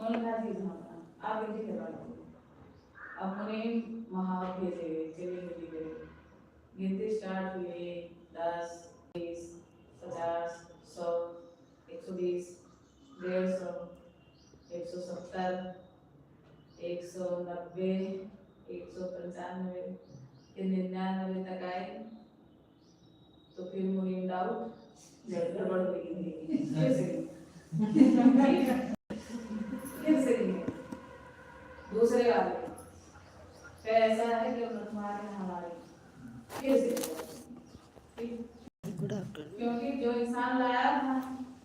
उन्होंने कहा जी हाँ आप इनके करवा लो। अब उन्हें वहाँ भेजे गए, चले गए, गिनती स्टार्ट हुई 10, 20, 50, 100, 120, 150, 170, 190, 195, 99 तक आए तो फिर मुझे डाउट गड़बड़ हो गई। फिर से दूसरे वाले फिर ऐसा है कि तुम्हारे हमारे फिर से क्योंकि जो इंसान लाया था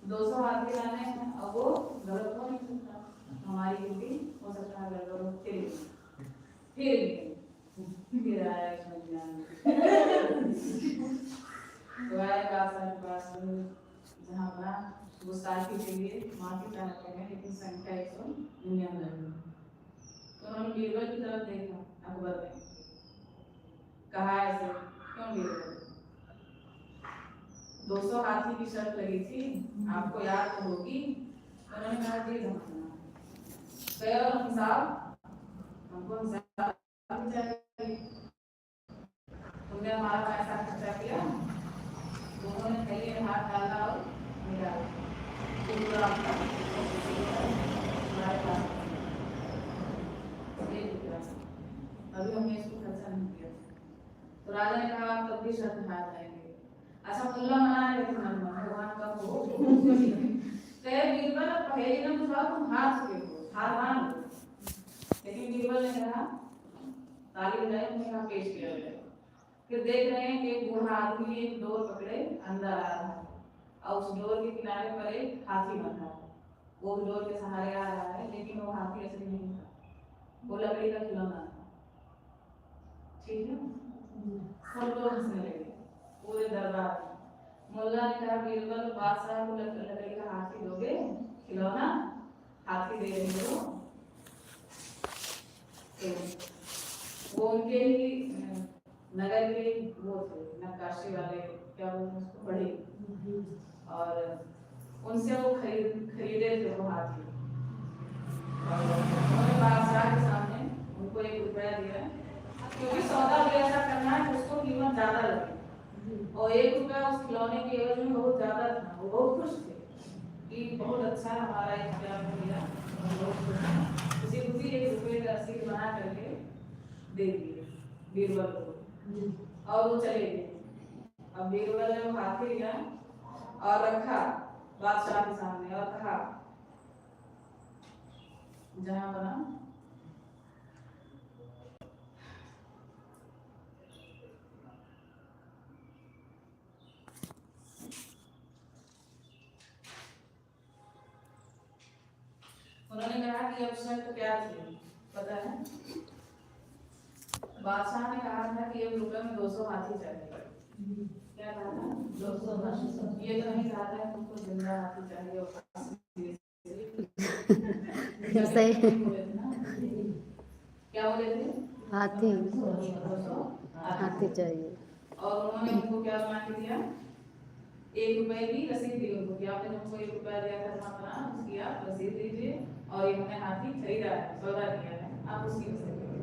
200 हाथी लाने हैं अब वो गलत हो नहीं सकता, हमारी गिनती हो सकता है गड़बड़ हो। फिर आया तो आए पास जहाँ बना गुस्ताखी के लिए माफी चाहते हैं लेकिन संख्या 199। तो उन्होंने बीरबल की तरफ देखा अकबर ने कहा ऐसे क्यों बीरबल 200 हाथी की शर्त लगी थी आपको याद तो होगी। उन्होंने कहा जी गए और हिसाब हमको हिसाब चाहिए, तुमने हमारा पैसा खर्चा किया। उन्होंने थैली में हाथ डाला और निकाला पूरा आपका अभी हमने इसको खर्चा नहीं किया। तो राजा ने कहा आप तब भी शर्त हाथ आएंगे। अच्छा मुल्ला मना है लेकिन भगवान का हो कहे बीरबल पहले ना पूछा तुम हार चुके हो, हार मान लो। लेकिन बीरबल ने कहा ताली बजाई, उन्होंने कहा पेश किया जाए। फिर देख रहे हैं कि एक बूढ़ा आदमी एक डोर पकड़े अंदर आ रहा है और उस डोर के किनारे पर एक हाथी बंधा है। वो डोर के सहारे आ रहा है लेकिन वो हाथी असली नहीं था, वो लकड़ी का खिलौना था। ठीक है, सब लोग हंसने लगे पूरे दरबार में। मुल्ला ने कहा बीरबल बादशाह को लकड़ी का हाथी दोगे खिलौना, हाथी दे रही हो। वो उनके ही नगर के वो थे नक्काशी वाले, क्या बोलते हैं उसको, बड़े, और उनसे वो खरीदे थे वो हाथी। उन्होंने बादशाह के सामने उनको 1 रुपया दिया क्योंकि सौदा भी ऐसा करना है उसको कीमत ज्यादा लगे और 1 रुपया उस खिलौने के एवज में बहुत ज्यादा था। वो बहुत खुश थे कि बहुत अच्छा हमारा एक रुपया मिला, खुशी खुशी 1 रुपये का रसीद बना करके दे दिए बीरबल को और वो चले गए। अब बीरबल ने वो हाथी लिया और रखा बादशाह के सामने और कहा जहां बना उन्होंने कहा कि अब शर्त क्या थी पता है? बादशाह ने कहा था कि 1 रुपये में 200 हाथी चाहिए। क्या कहा था? 200 हाथी। ये तो नहीं कहा था कि तुमको जिंदा हाथी चाहिए और सही क्या बोले थे? हाथी 200 हाथी चाहिए। और उन्होंने उनको क्या बना के दिया? 1 रुपए की रसीद दी उनको कि आपने हमको 1 रुपया दिया था जमा उसकी आप रसीद दीजिए और ये हमने हाथी खरीदा है, सौदा किया है, आप उसकी रसीद दीजिए।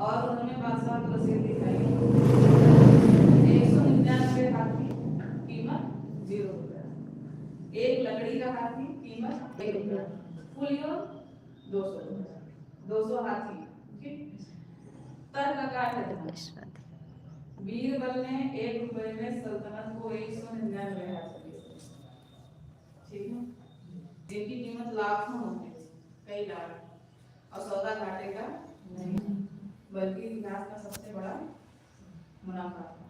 और उन्होंने बादशाह को रसीद दिखाई 199 हाथी कीमत 0 रुपया, एक लकड़ी का हाथी कीमत 1 रुपया, फुलियो 200 रुपया, 200 हाथी। तर्क काट है बीरबल ने 1 रुपए में सल्तनत को 199 हासिल किया। ठीक है, जिनकी कीमत लाखों होती थी, कई लाख, और सौदा घाटे का नहीं बल्कि इतिहास का सबसे बड़ा मुनाफा था।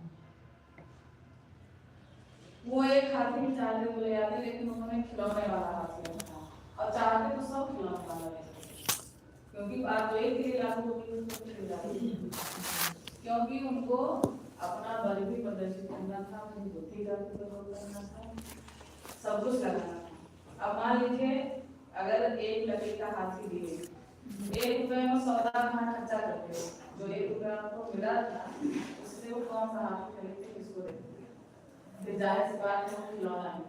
वो एक हाथी की चाहते बोले जाते लेकिन उन्होंने खिलौने वाला हाथी रखा और चाहते तो सब खिलौने वाला रहते क्योंकि बात तो एक ही लागू होगी क्योंकि उनको अपना बल भी प्रदर्शित करना था, अपनी बुद्धि का भी प्रयोग करना था, सब कुछ करना था। अब मान लीजिए अगर एक लकड़ी का हाथी दिए 1 रुपये में सौदा कहाँ खर्चा करते हो, जो 1 रुपया आपको मिला था उससे वो कौन सा हाथी खरीदते किसको देते? फिर जाहिर सी बात है खिलौना है,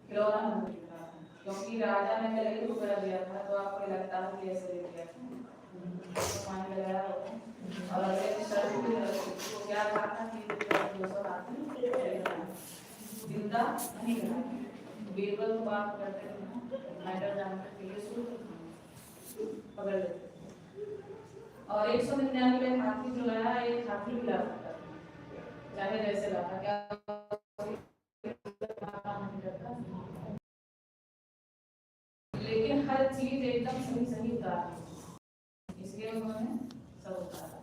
खिलौना खरीदता है। क्योंकि राजा ने पहले ही कर दिया था, तो आपको लगता है कि ऐसे ले लिया तो मान लगाया होगा। और अगले शर्त भी तो क्या कहा था कि 200 हाथी जिंदा नहीं करा। बीरबल तो बात करते थे ना, मैटर जानने के लिए शुरू पकड़ लेते। और 199 हाथी जो लाया, एक हाथी भी ला सकता था, चाहे जैसे लाता, क्या नहीं करता। लेकिन हर चीज एकदम सही सही उतारी, इसलिए उन्होंने सब उतारा।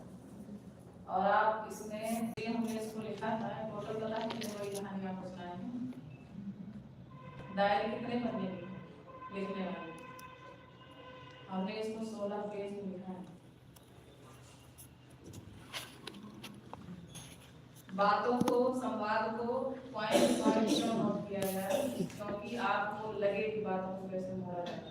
और आप इसमें हमने इसको लिखा था टोटल पता है कितने बड़ी कहानी आपको सुनाएंगे। डायरी कितने पन्ने की लिखने वाले, हमने इसको 16 पेज में लिखा है। बातों को, संवाद को पॉइंट क्यों नोट किया गया, क्योंकि आपको लगे कि बातों को कैसे मोड़ा जाए।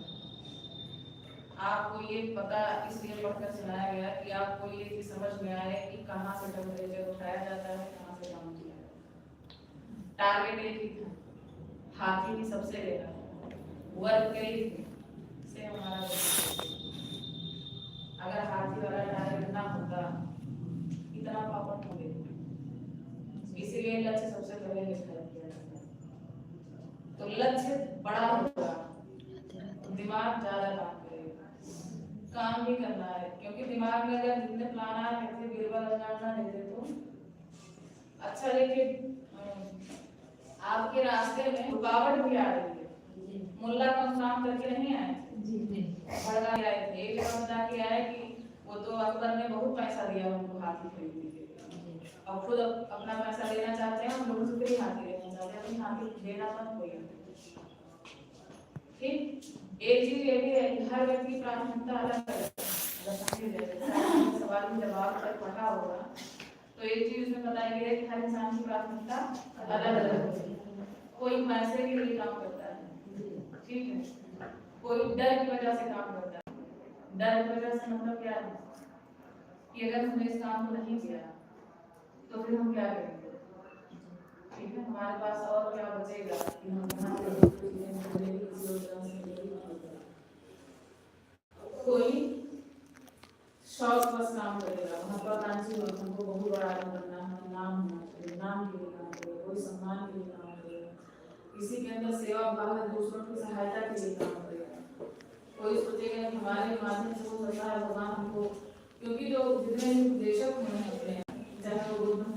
आपको ये पता इसलिए पढ़कर सुनाया गया कि आपको ये चीज समझ में आए कि कहाँ से टेम्परेचर उठाया जाता है, कहाँ से डाउन किया जाता है। टारगेट एक ही था, हाथी की सबसे लेना, वर्क कई से हमारा। अगर हाथी वाला टारगेट ना होता, इतना पापड़ हो गया। इसीलिए लक्ष्य सबसे पहले निर्धारित किया जाता है। तो लक्ष्य बड़ा होगा, दिमाग ज्यादा काम करेगा, काम भी करना है। क्योंकि दिमाग में अगर जितने प्लान आ रहे थे, बीरबल ना देते तो अच्छा। लेकिन आपके रास्ते में रुकावट भी आ रही है। मुल्ला कम काम करके नहीं आए थे, भड़का आए थे। एक बता के आए कि वो तो अकबर ने बहुत पैसा दिया उनको हाथी खरीदने के लिए, अब खुद अपना पैसा लेना चाहते हैं, हम लोगों से फ्री हाथी लेना चाहते हैं, अपनी हाथी देना मत कोई। ठीक, एक चीज ये भी है कि हर व्यक्ति की प्राथमिकता अलग है। सवाल में जवाब तक पढ़ा होगा तो एक चीज इसमें बताया गया है कि हर इंसान की प्राथमिकता अलग अलग है। कोई पैसे के लिए काम करता है, ठीक है, कोई डर की वजह से काम करता है। डर की वजह से मतलब क्या है कि अगर हमने इस काम को नहीं किया तो फिर हम क्या करेंगे, ठीक है, हमारे पास और क्या बचेगा कि हम कोई शौक बस काम करेगा। महत्वाकांक्षी हो, हमको बहुत बड़ा आदमी बनना है, नाम होना चाहिए, नाम के लिए काम करेगा, कोई सम्मान के लिए काम करेगा, किसी के अंदर सेवा भाव है, दूसरों की सहायता के लिए काम करेगा। कोई सोचेगा कि हमारे माध्यम से हो सकता है भगवान हमको, क्योंकि जो जितने भी उपदेशक हुए होते हैं, चाहे वो बुद्ध हो,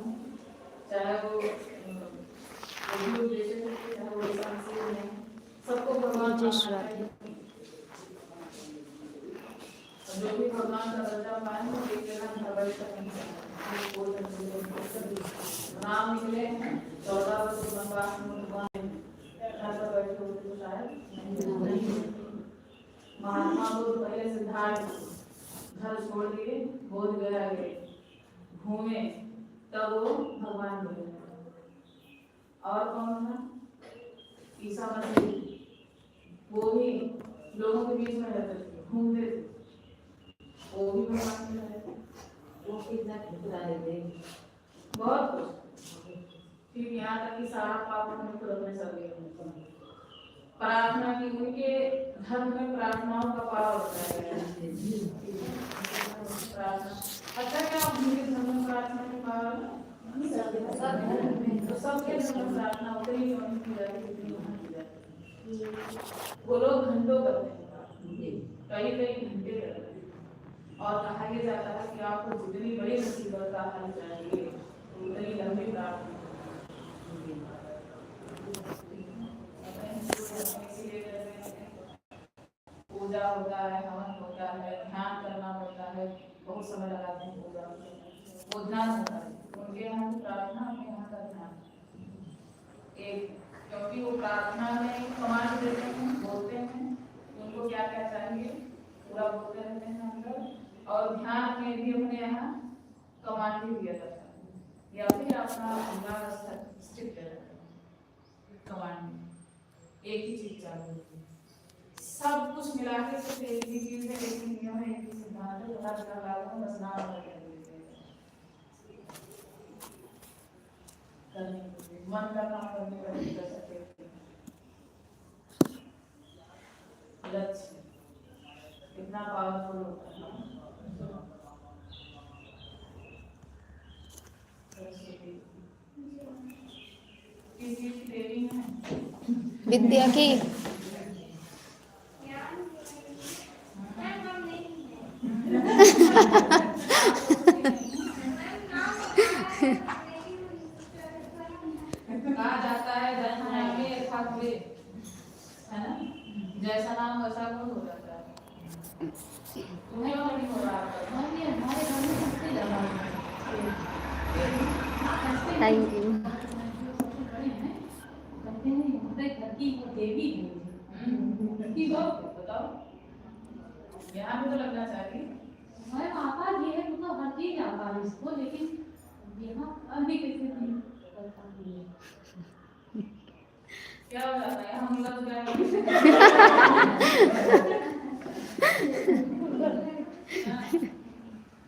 चाहे वो उपदेशक हो, चाहे वो ईसा मसीह हो, सबको भगवान जो भी भगवान का दर्जा पाए हैं, एक जगह भगवान नाम निकले 14 वर्ष वनवास में भगवान बैठे होते तो शायद महात्मा बुद्ध पहले सिद्धार्थ घर छोड़ दिए, बोध गया गए, घूमे, तब वो भगवान मिले। और कौन था? ईसा मसीह, वो भी लोगों के बीच में रहते थे, घूमते थे, वो भी भगवान मिल रहे थे, वो कितना खुदा देते बहुत कुछ। फिर यहाँ तक कि सारा पाप उन्होंने खुद अपने सर लिए प्रार्थना की। उनके धर्म में प्रार्थनाओं का पावर होता है। प्रार्थना अच्छा, क्या उनके धर्म में प्रार्थना की पावर तो सबके धर्म में प्रार्थना होते ही की जाती है। वो लोग घंटों करते हैं, कई कई घंटे करते हैं। और कहा यह जाता है कि आपको जितनी बड़ी मुसीबत का हल चाहिए उतनी लंबी प्रार्थना। पूजा होता है, हवन होता है, ध्यान करना पड़ता है, बहुत समय लगाते हैं पूजा में, वो ध्यान होता है। उनके यहाँ की प्रार्थना, उनके यहाँ का ध्यान एक, क्योंकि वो प्रार्थना में कमांड देते हैं, बोलते हैं उनको क्या क्या चाहिए, पूरा बोलते रहते हैं अंदर। और ध्यान में भी अपने यहाँ कमांड भी दिया जाता है, या फिर अपना दिमाग स्थित रहता है कमांड में। एक ही चीज चाहिए, सब कुछ मिला के सिर्फ एक ही चीज है, एक ही नियम है, एक ही सिद्धांत है, हर जगह लागू बस नाम मन का काम करने का कर सकते हैं। लक्ष्य कितना पावरफुल होता है ना। किस चीज की देवी है? विद्या की। कहा जाता है जन्म में यथा गुणे, है ना, जैसा नाम वैसा गुण हो जाता है। तुम्हें और नहीं हो रहा है, हमारे घर में सबसे ज्यादा थैंक यू। देवी बताओ, यहाँ पे तो लगना चाहिए हमारे आकार ये है, मतलब हर चीज आकार इसको, लेकिन यहाँ अभी कैसे नहीं क्या हो जाता है हम लोग क्या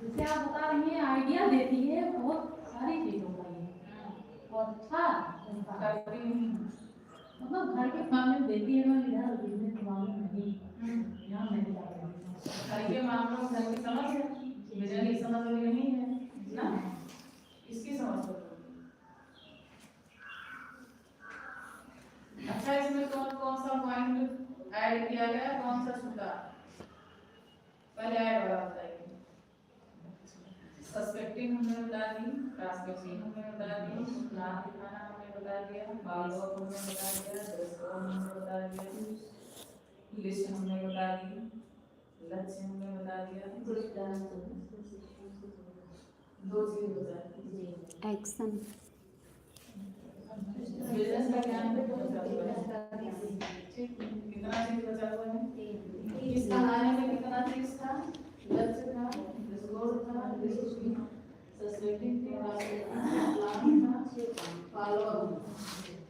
जैसे आप बता रही हैं, आइडिया देती है बहुत सारी चीजों का ये, और अच्छा करती नहीं, मतलब घर के सामने देती है ना, इधर बिजनेस मामले नहीं, यहाँ नहीं जाती घर के मामलों में घर की समझ है, बिजनेस की समझ नहीं है ना, इसकी समझ होती है। अच्छा, इसमें कौन कौन सा पॉइंट ऐड किया गया, कौन सा छूटा? पहले ऐड वाला बताइए। सस्पेक्टिंग हमने बता दी, ट्रांसमिशन हमने बता दी, नाम दिखाना हमने बता दिया, फॉलो अप हमने बता दिया, ड्रेस कोड हमने बता दिया, लिस्ट हमने बता दी, लक्ष्य हमने बता दिया, दो चीज बता दी, एक्शन। बिजनेस का ज्ञान पे बचा हुआ है, ठीक, कितना चीज बचा हुआ है, इस कहानी में कितना चीज था, लक्ष्य था, डिस्कोर्स था, सस्पेक्टिंग थी, फॉलो अप,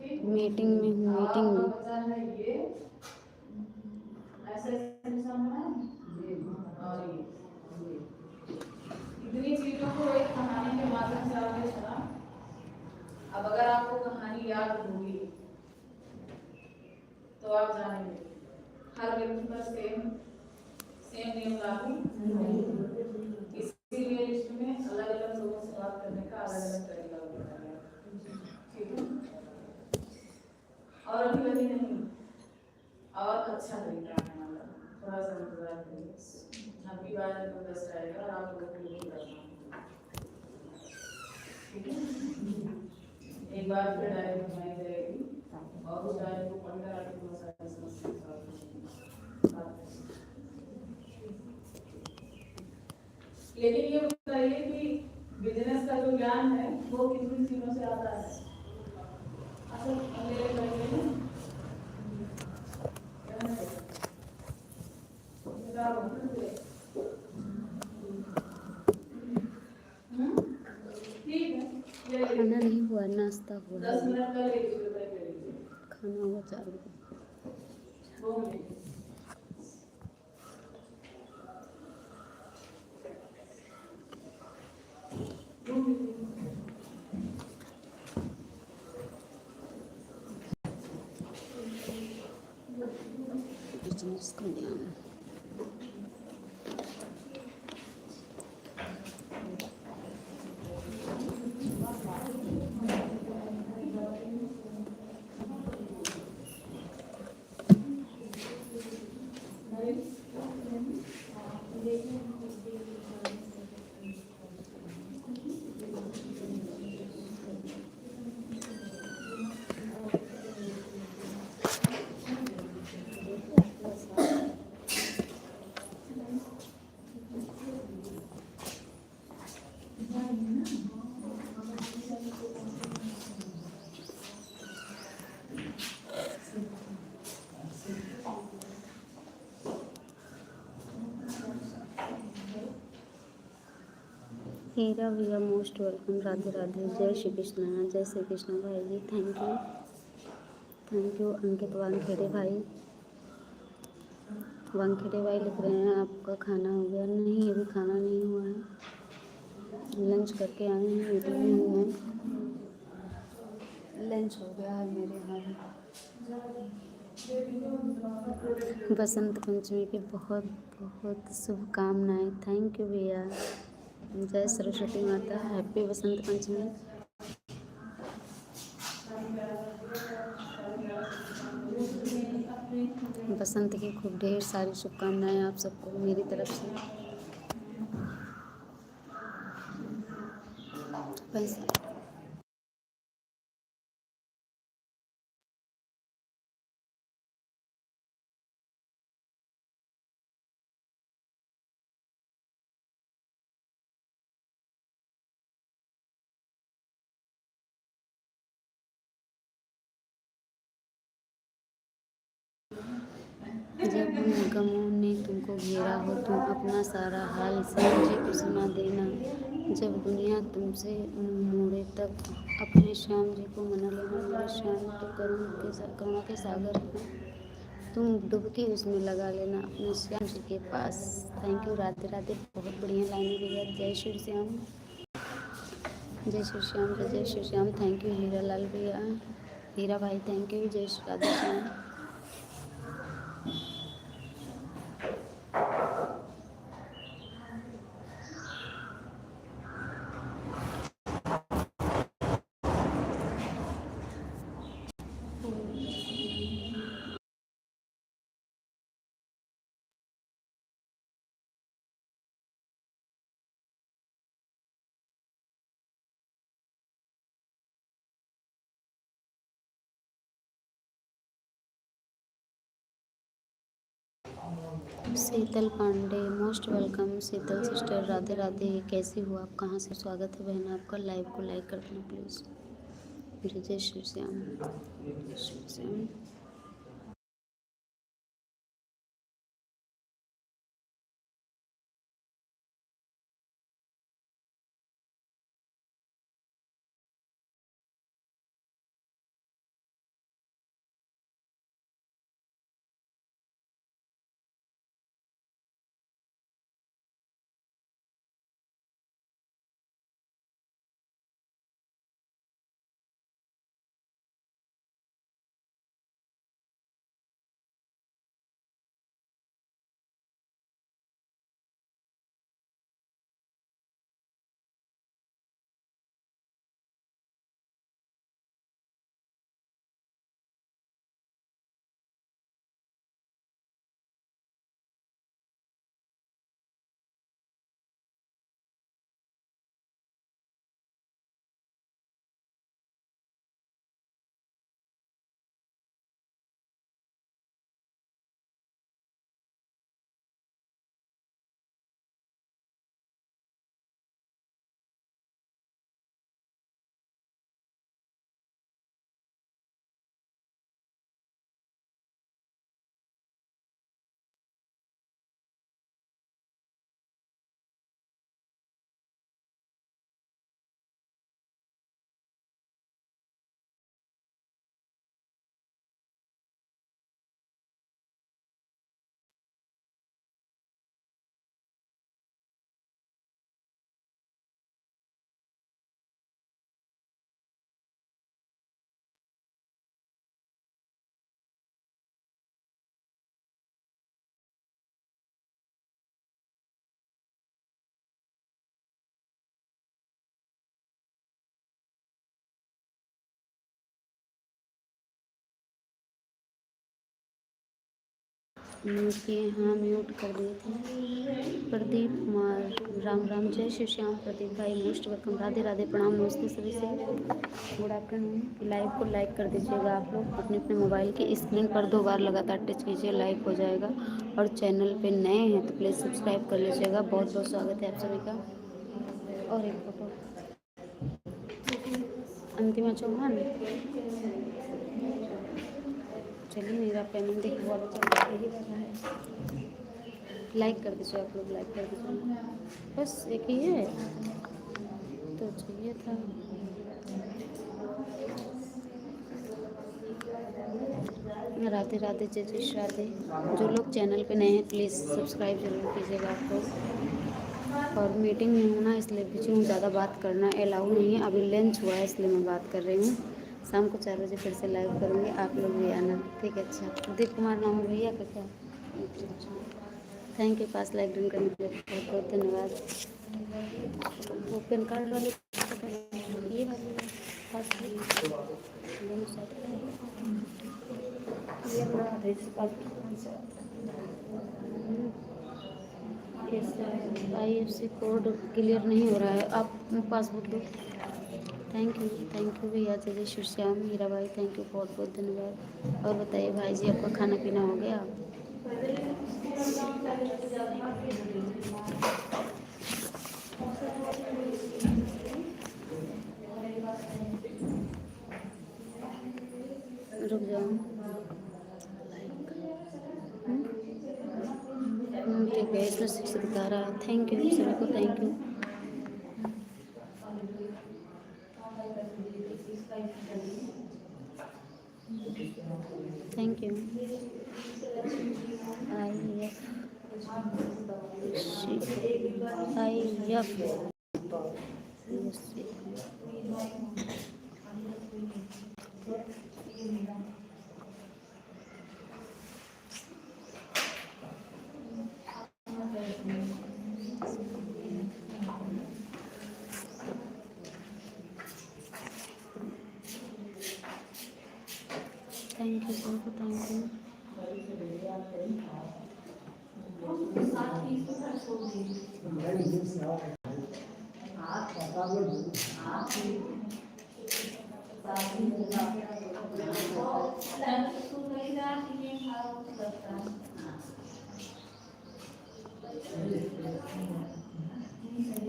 ठीक, मीटिंग में बचा है ये ऐसे समझना है, और ये इतनी चीजों को एक कहानी के माध्यम से आपने सुना। अब अगर आपको कहानी याद होगी तो आप जानेंगे हर व्यक्ति पर सेम नियम लागू नहीं, इसीलिए लिस्ट में अलग अलग लोगों से बात करने का अलग अलग तरीका होता है, ठीक है, और अभी वही नहीं, और अच्छा तरीका है, मतलब थोड़ा सा इंतजार करिए, अभी बार तो बेस्ट आएगा और आप लोगों को भी करना, ठीक है। एक बार फिर डायरी बनाई जाएगी और उस डायरी को पढ़कर आपको बहुत सारी समस्या सॉल्व करनी है। लेकिन ये बताइए कि बिजनेस का जो ज्ञान है वो कितनी चीजों से आता है? असल अंधेरे करेंगे ना, ठीक है, खाना नहीं हुआ, नाश्ता हुआ। 10 मिनट पहले खाना हुआ 4 बजे। बिजनेस का ध्यान। हीरा भैया मोस्ट वेलकम। राधे राधे। जय श्री कृष्ण। जय श्री कृष्ण भाई जी, थैंक यू। अंकित वानखेड़े भाई लिख रहे हैं आपका खाना हो गया? नहीं, अभी खाना नहीं हुआ है, लंच करके आए हैं, मीटिंग में हुए हैं। लंच हो गया है मेरे यहाँ। बसंत पंचमी की बहुत बहुत शुभकामनाएं। थैंक यू भैया। जय सरस्वती माता। हैप्पी बसंत पंचमी। बसंत की खूब ढेर सारी शुभकामनाएं आप सबको मेरी तरफ से। बस जब गमों ने तुमको घेरा हो, तुम अपना सारा हाल श्याम जी को सुना देना। जब दुनिया तुमसे मुँह मोड़े, तब अपने श्याम जी को मना लेना। मेरे श्याम तो करुणा के सागर हैं, तुम डुबकी उसमें लगा लेना अपने श्याम जी के पास। Thank you. राधे राधे। बहुत बढ़िया लाइनें भैया। जय श्री श्याम। जय श्री श्याम। जय श्री श्याम। थैंक यू हीरा लाल भैया। हीरा भाई थैंक यू। जय श्री राधे श्याम। शीतल पांडे मोस्ट वेलकम। शीतल सिस्टर राधे राधे। कैसी हो आप? कहाँ से? स्वागत है बहन आपका। लाइव को लाइक कर देना प्लीज़। जय श्री श्याम। जय श्री श्याम। म्यूट किए? हाँ म्यूट कर दिए थे। प्रदीप कुमार राम राम। जय श्री श्याम प्रदीप भाई मोस्ट वेलकम। राधे राधे। प्रणाम नमस्ते सभी से। Good afternoon. लाइव को लाइक कर दीजिएगा आप लोग अपने अपने मोबाइल की स्क्रीन पर 2 बार लगातार टच कीजिए, लाइक हो जाएगा। और चैनल पे नए हैं तो प्लीज़ सब्सक्राइब कर लीजिएगा। बहुत बहुत स्वागत है आप सभी का। और एक फोटो अंतिमा चौहान। चलिए मेरा पेमेंट देखो वाला चल रहा है। लाइक कर दीजिए आप लोग, लाइक कर दीजिए। बस एक ही है तो चाहिए था। राधे राधे। जय जय राधे। जो लोग चैनल पे नए हैं प्लीज़ सब्सक्राइब जरूर कीजिएगा आप लोग। और मीटिंग में हूँ ना इसलिए बिजी हूँ, ज़्यादा बात करना अलाउ नहीं है। अभी लंच हुआ है इसलिए मैं बात कर रही हूँ। शाम को 4 बजे फिर से लाइव करूँगी, आप लोग भी आना, ठीक है। अच्छा, प्रदीप कुमार नाम है भैया का क्या? थैंक यू 5 लाइक डन करने के लिए, बहुत बहुत धन्यवाद। वो पैन कार्ड वाले ये वाले पासबुक दोनों साइड ये अपना रेजिस्टर IFC कोड क्लियर नहीं हो रहा है, आप पासबुक दो। थैंक यू भैया जय श्री श्याम हीरा भाई, थैंक यू, बहुत बहुत धन्यवाद। और बताइए भाई जी, आपका खाना पीना हो गया? रुक जाओ। ठीक है, इसमें 6 दिखा रहा है। थैंक यू सभी को, thank you. Thank you. Thank you sir को, थैंक यू।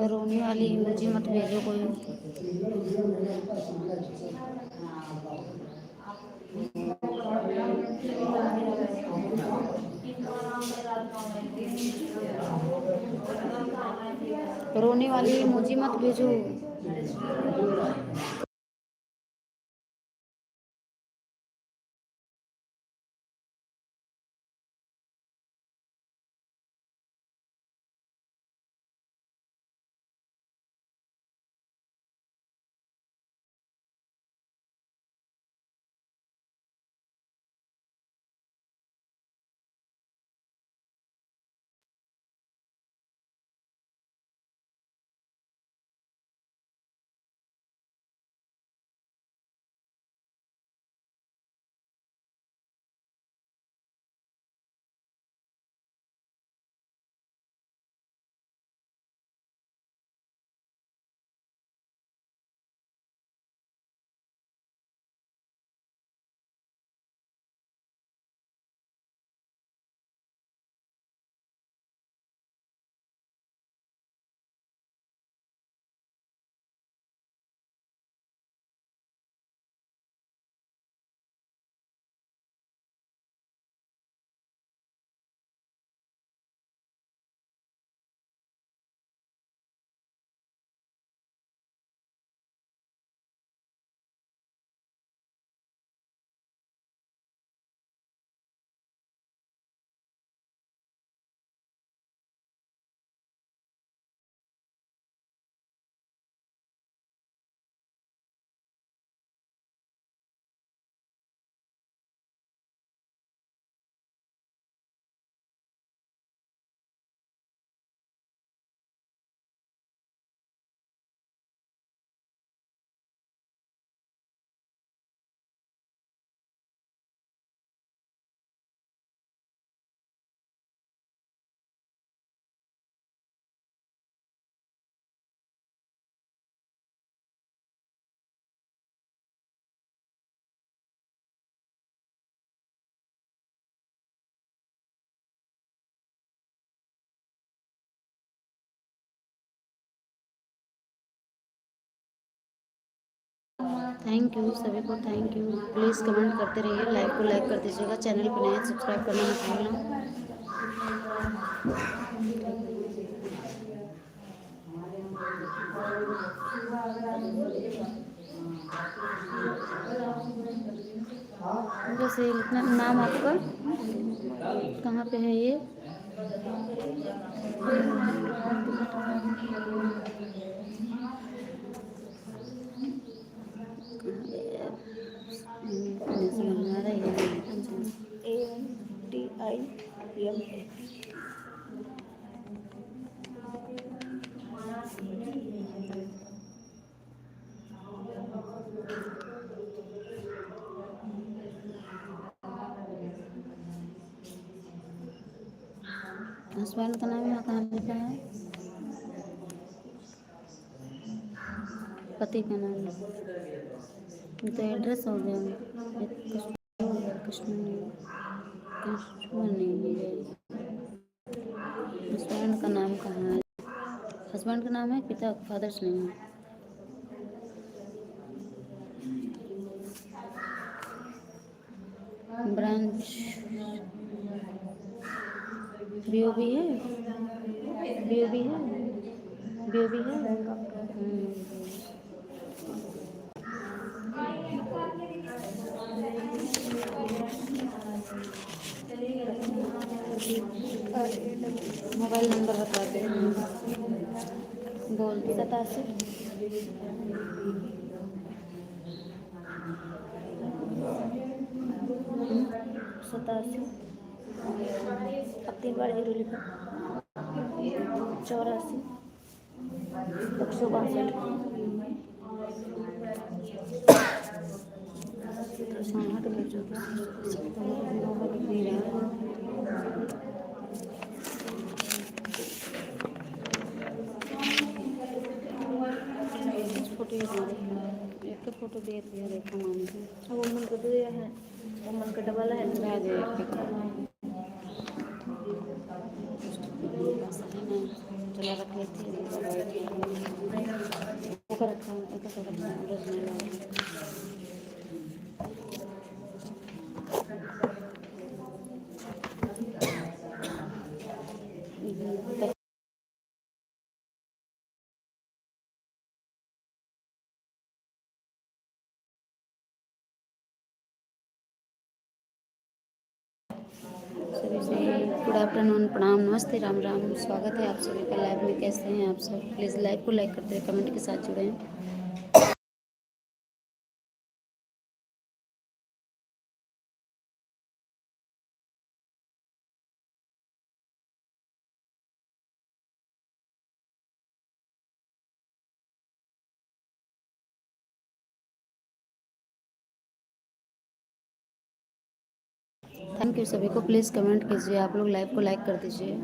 रोने वाली इमोजी मत भेजो कोई। रोने वाली इमोजी मत भेजो। थैंक यू सभी को, थैंक यू। प्लीज़ कमेंट करते रहिए, लाइक को लाइक कर दीजिएगा, चैनल पर नए सब्सक्राइब करना मत भूलना। वैसे इतना नाम आपका कहाँ पे है ये? समझ में आ रही है। ANTIMA। हस्बैंड का नाम यहाँ कहाँ लिखा है? पति का नाम तो एड्रेस हो गया। कृष्ण नहीं है। हस्बैंड का नाम कहाँ है? हस्बैंड का नाम है, पिता फादर्स नहीं है। ब्रांच बीओबी है, बीओबी है, बीओबी है। मोबाइल नंबर बता दे। बोल 87 87। अब 3 बार 0 लिखा। 84 162। फोटो एक तो फोटो दिए थे रेखा मामी को। वो मन को दिया है, वो मन का डबल है। चला दे चला रख लेती है रखा सभी से गुड आफ्टरनून, प्रणाम, नमस्ते, राम राम। स्वागत है आप सभी का लाइव में। कैसे हैं आप सब? प्लीज़ लाइव को लाइक करते हैं, कमेंट के साथ जुड़ें। थैंक यू सभी को। प्लीज़ कमेंट कीजिए, आप लोग लाइव को लाइक कर दीजिए।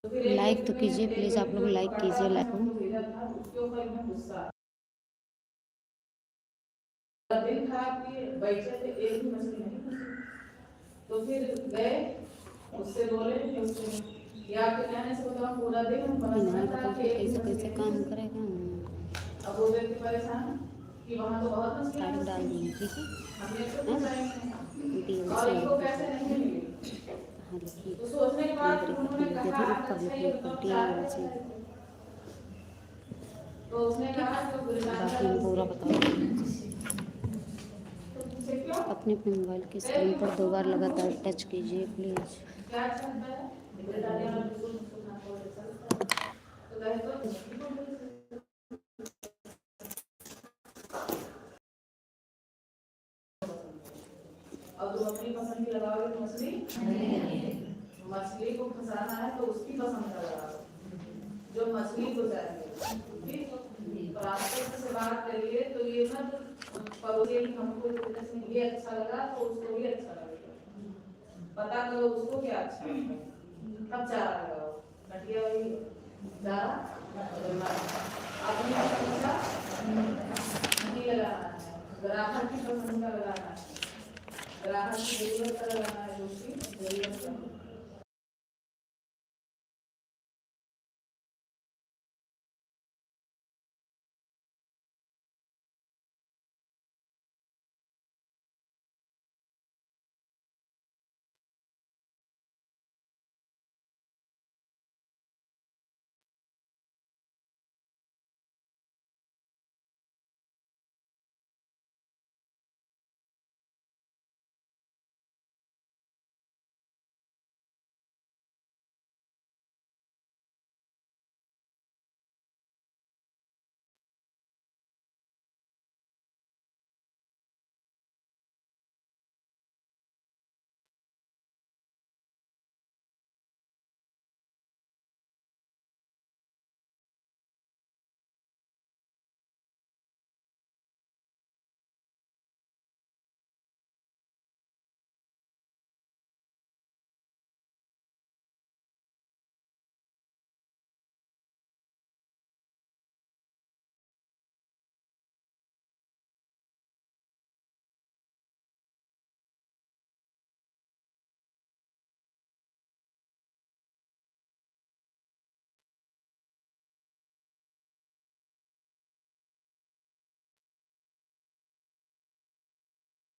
तो फिर एक लाइक तो दिन में कीजिए प्लीज़, आप लोग लाइक कीजिए, लाइक जो भेजा था उसके ऊपर एकदम गुस्सा। दिन खराब किए, बैठे थे, एक भी मछली नहीं फंसी। तो फिर गए, उससे बोले कि उससे ये आपके कहने से बताओ पूरा दिन हम बिना समझ बताओ कि कि एक भी कैसे मछली कैसे नहीं काम फंसी। करेगा। अब वो व्यक्ति परेशान कि वहाँ तो बहुत मछलियाँ तारीख डाल फंसी, देंगे, ठीक है। हमने तो हाँ, बताई डीएल और से इनको लिख पैसे नहीं मिले। दीजिए। हाँ लिखिए, तो सोचने के बाद नंबर फिर एक पर उन्होंने लिख दिया कहा था, कि ऊपर अच्छा लिखिए, ये ऊपर बताओ चार डीएल से। पैसे। तो उसने ठीक कहा है, कि गुरगांजा बाकी हम पूरा बता देंगे। तो पूछे क्यों? अपने अपने मोबाइल की स्क्रीन पर 2 बार लगातार टच कीजिए प्लीज़। क्या चलता है? ब्रिटानिया वाला बिल्कुल मुझको ना बोल चलता है। तो कहे तो मछली को बोल सकते हो। अब तुम अपनी पसंद की लगाओगे तो मछली मछली को फंसाना है तो उसकी पसंद का लगाओ जो मछली को चाहिए। ठीक, तो रास्ते से बात करिए तो ये मत परोसिए कि हमको जैसे ये अच्छा लगा तो उसको भी अच्छा लगेगा। पता करो उसको क्या अच्छा लगता है, तब चारा लगाओ। घटिया वही चारा अपनी पसंद का नहीं लगाना है, ग्राहक की पसंद का लगाना है, ग्राहक की जरूरत का लगाना है, जो उसकी जरूरत का हो।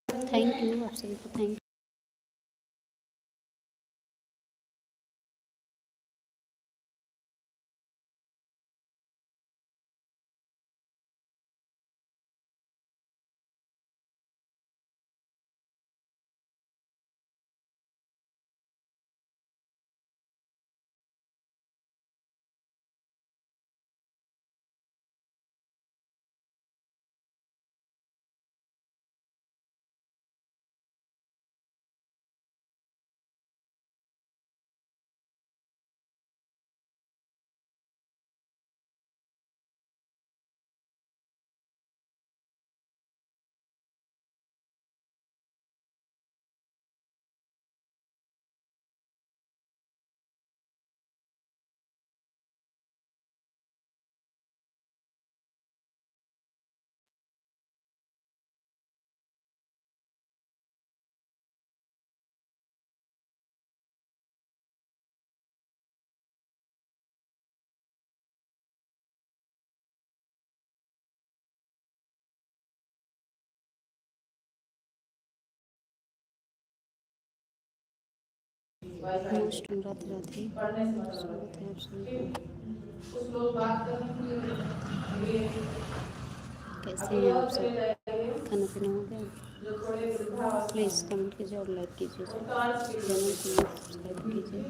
थैंक यू, आप सभी को थैंक नमस्ते, राधे राधे। पढ़ने से मतलब स्वागत है आप सभी रखते हैं। को। ठीक, कुछ लोग बात करने के लिए कैसे अभी हैं और आप चले सब? जाएंगे खाना पीना हो गया? जो थोड़े वृद्धावस्था प्लीज़ में कमेंट कीजिए और लाइक कीजिए। उनका अर्थ भी चैनल को सब्सक्राइब कीजिए।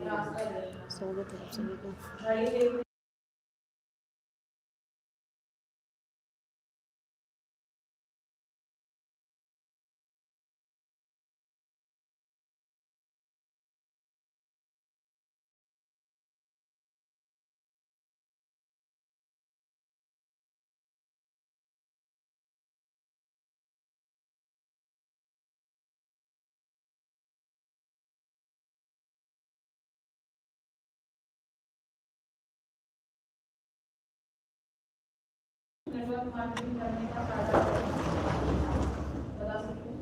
रास्ता देखना स्वागत है आप सभी को। घड़ी देखने नेटवर्क मार्केटिंग करने का फायदा बता सकते हैं?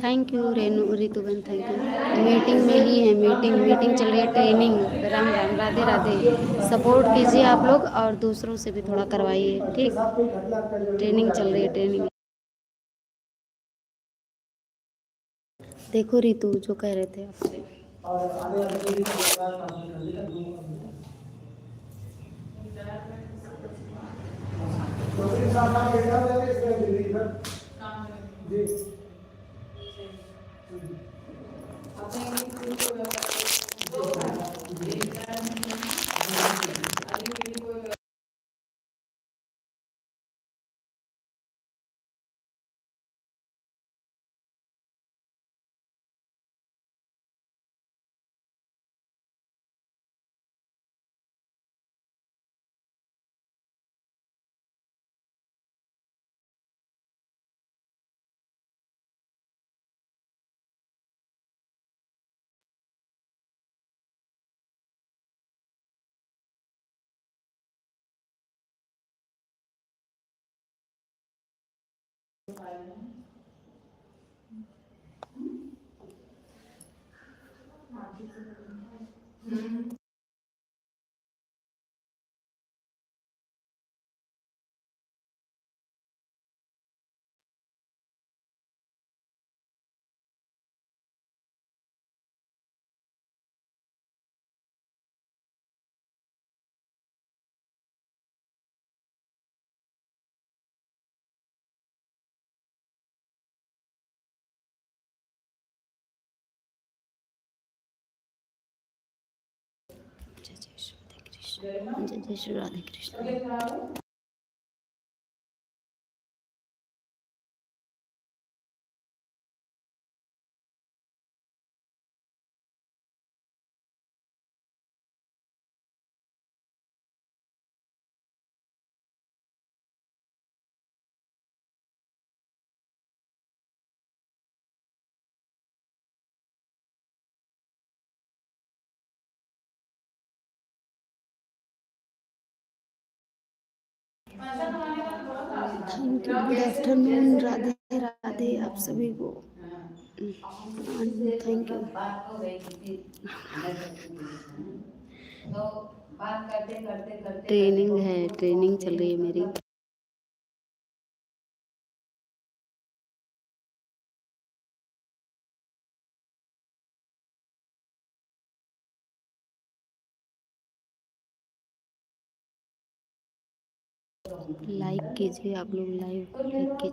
Thank you Renu Rituban, thank you. Meeting में ही है, मीटिंग चल रही है, ट्रेनिंग। राम राम, राधे राधे। सपोर्ट कीजिए आप लोग और दूसरों से भी थोड़ा करवाइए, ठीक। ट्रेनिंग चल रही है, ट्रेनिंग। देखो रितु जो कह रहे थे आपसे। जय जय श्री राधे कृष्ण, जय जय Shri Radhe Krishna. Thank you, good afternoon, Radhe Radhe आप सभी को। Thank you. ट्रेनिंग है, ट्रेनिंग चल रही है मेरी। लाइक कीजिए आप लोग, लाइक कीजिए।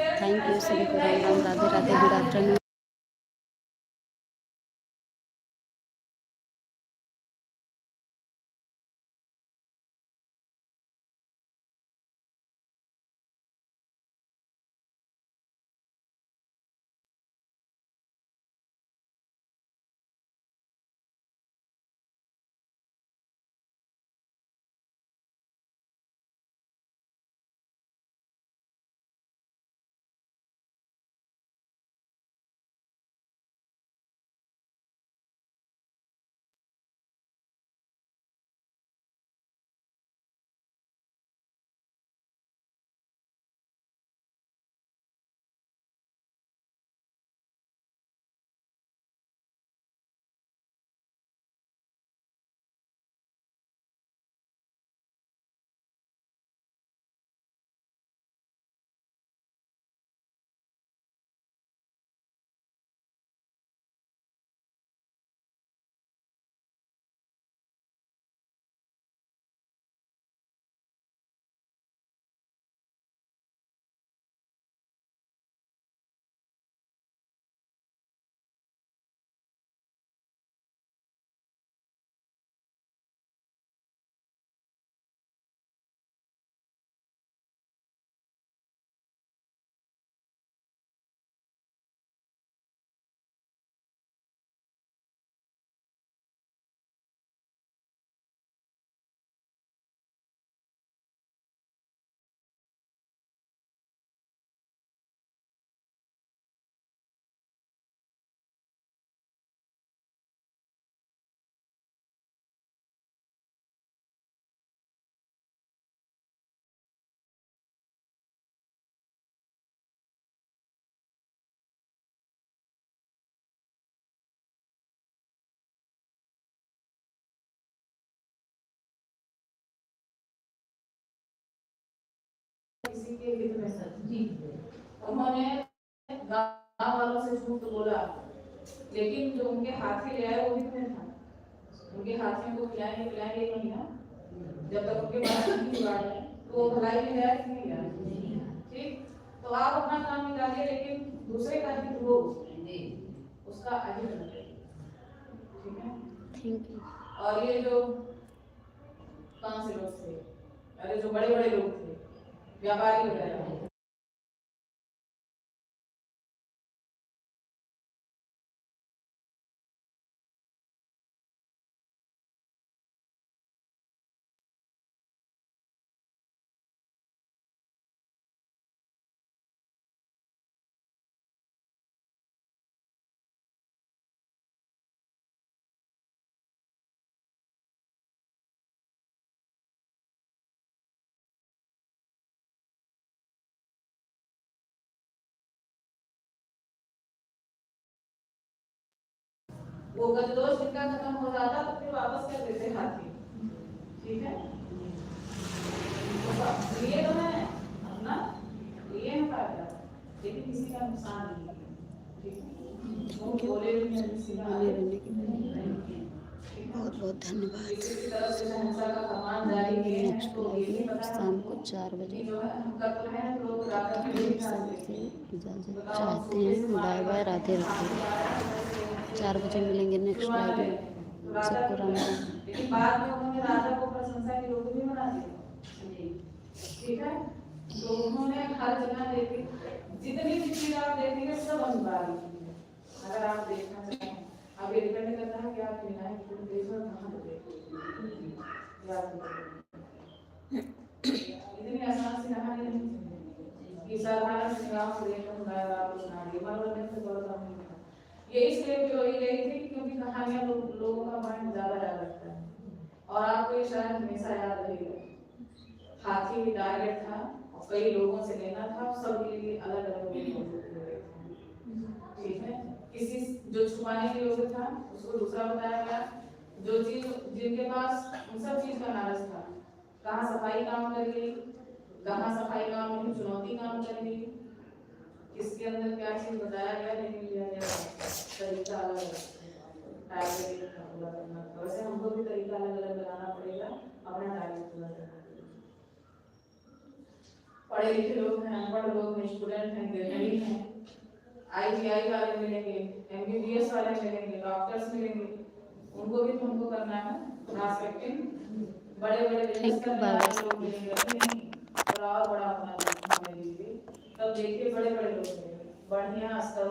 थैंक यू, सभी को राम राम, राधे राधे, गुड आफ्टरनून। किसी के हित में सर जी उन्होंने गांव वालों से झूठ बोला, लेकिन जो उनके हाथी ले आए वो हित में था। उनके हाथियों को खिलाएंगे पिलाएंगे नहीं ना, जब तक उनके पास नहीं जुगाड़ है तो वो भलाई में है कि नहीं है। ठीक, तो आप अपना काम निकालिए, लेकिन दूसरे का हित हो उसका अहित न करिए। ठीक है, थैंक यू। और ये जो कौन से लोग थे, अरे जो बड़े बड़े लोग थे, व्यापारी वगैरह, वो गजदोष जिनका खत्म हो जाता तो फिर वापस कर देते हाथी। ठीक है, तो ये तो है अपना, ये है फायदा, लेकिन किसी का नुकसान नहीं है। ठीक है, वो बोले भी नहीं किसी का रहने के लिए बहुत बहुत धन्यवाद। किसी की तरफ से हिंसा का फरमान जारी किए हैं नेक्स्ट तो ये लाइव भी में पता शाम को 4 बजे जो है हम करते हैं तो लोग रात में भी सबसे इजाज़त चाहते हैं। Bye bye, Radhe Radhe. 4 बजे मिलेंगे नेक्स्ट लाइव में। सबको राम राम। लेकिन बाद में उन्होंने राजा को प्रशंसा की रोटी भी बना दी। ठीक है, तो उन्होंने हर जगह देखे, जितनी भी चीज आप देखेंगे सब अनिवार्य है। अगर आप देखना चाहें, अब ये डिपेंड करता है कि आप विनायक को देखो कहाँ पे इतनी आसान से कहानी नहीं कि साधारण श्रृंगार को देखकर गाया आप सुना दिए, मनोरंजन से बड़ा काम नहीं था। ये इसलिए जोड़ी गई थी क्योंकि कहानियां लोगों का माइंड ज्यादा याद रखता है, और आपको ये शायद हमेशा याद रहेगा। हाथी भी टारगेट था और कई लोगों से लेना था, सबके लिए अलग अलग ठीक है, किसी जो छुपाने के योग्य था उसको दूसरा बताया गया, जो चीज जिनके पास उन सब चीज का नाराज था, कहाँ सफाई काम कर गई, कहाँ सफाई काम नहीं चुनौती काम कर गई, किसके अंदर क्या चीज बताया गया लेकिन लिया गया तरीका अलग टारगेट पूरा करना। वैसे हमको भी तरीका अलग अलग लगाना पड़ेगा अपना टारगेट पूरा करने के लिए। पढ़े लिखे लोग हैं, अनपढ़ लोग हैं, स्टूडेंट हैं, ग्रेजुएट हैं, ITI वाले मिलेंगे, MBBS वाले मिलेंगे, डॉक्टर्स मिलेंगे, उनको भी तुमको करना है खास करके बड़े बड़े बिजनेस Thank you, करने बाबा वाले लोग मिलेंगे कि नहीं, थोड़ा और बड़ा होना चाहिए, तब देखिए बड़े बड़े लोग मिलेंगे, बढ़िया स्तर